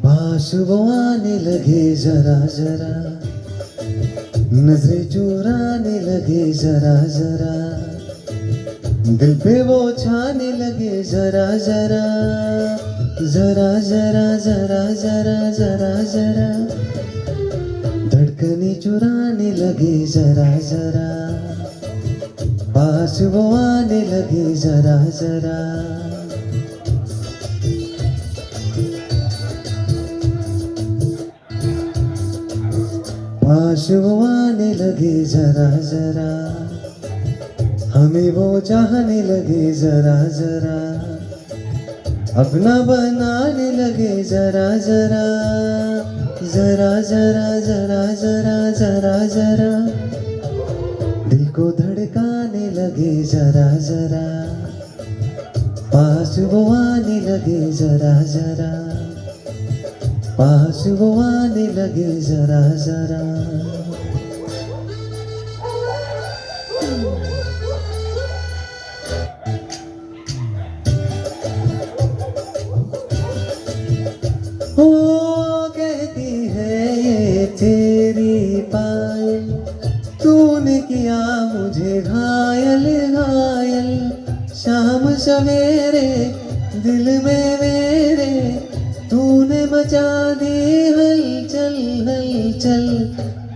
पास वो आने लगे जरा जरा, नजरें चुराने लगे जरा जरा, दिल पे वो छाने लगे जरा जरा, जरा जरा जरा जरा जरा जरा, धड़कने चुराने लगे जरा जरा, पास वो आने लगे जरा जरा। पास वो आने लगे जरा जरा, हमें वो चाहने लगे जरा जरा, अपना बनाने लगे जरा जरा, जरा जरा जरा जरा जरा जरा, दिल को धड़काने लगे जरा जरा, पास वो आने लगे जरा जरा, पास वो आने लगे जरा जरा। ओ कहती है ये तेरी पायल, तूने किया मुझे घायल घायल, शाम सवेरे दिल में मेरे तूने मचा दी हलचल हलचल,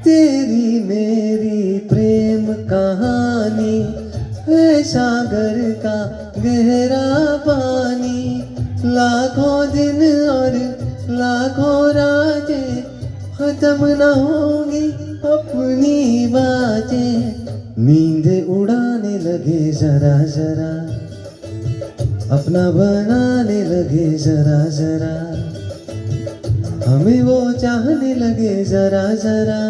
तेरी मेरी प्रेम कहानी है सागर का गहरा पानी, लाखों दिन और लाखों रातें खत्म न होंगी अपनी बातें, नींद उड़ाने लगे जरा जरा, अपना बनाने लगे जरा जरा, हमें वो चाहने लगे जरा जरा,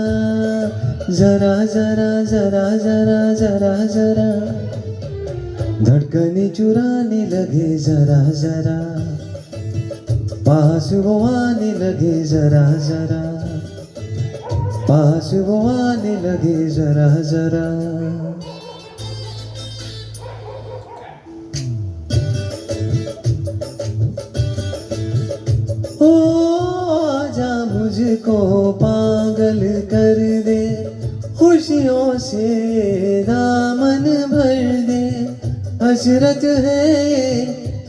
जरा जरा जरा जरा जरा जरा, धड़कने चुराने लगे जरा जरा, पास वो आने लगे जरा जरा, पास वो आने लगे जरा जरा। ओ आजा मुझको पागल कर दे, खुशियों से दामन भर दे, हसरत है ये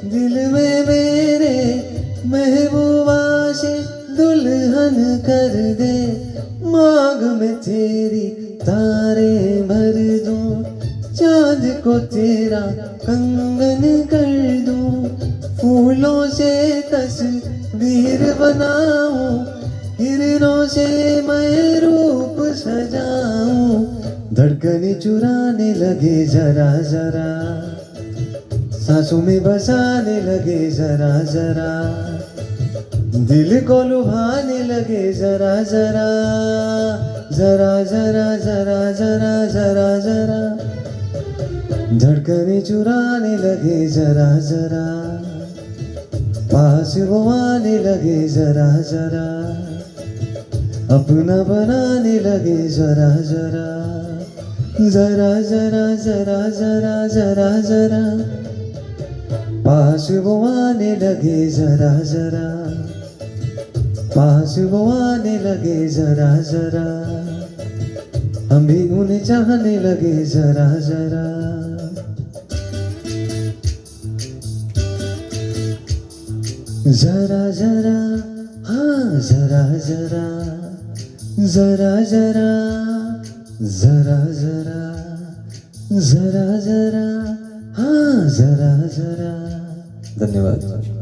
दिल में मेरे, महबूबा से दुल्हन कर दे, मांग में तेरी तारे भर दूं, चाँद को तेरा कंगन कर दूं, फूलों से तस्वीर बनाऊं, हिरणों से मैं रूप सजाऊं, धड़कने चुराने लगे जरा जरा, सांसों में बसाने लगे जरा जरा, दिल को लुभाने लगे जरा जरा, जरा जरा जरा जरा जरा जरा, धड़कने चुराने लगे जरा जरा, पास वो आने लगे जरा जरा, अपना बनाने लगे जरा जरा, जरा जरा जरा जरा जरा जरा, पास वो आने लगे जरा जरा, पास वो आने लगे जरा जरा, हम भी उन्हें चाहने लगे जरा जरा। जरा जरा हाँ जरा जरा, जरा जरा जरा जरा, जरा जरा हाँ जरा जरा। धन्यवाद।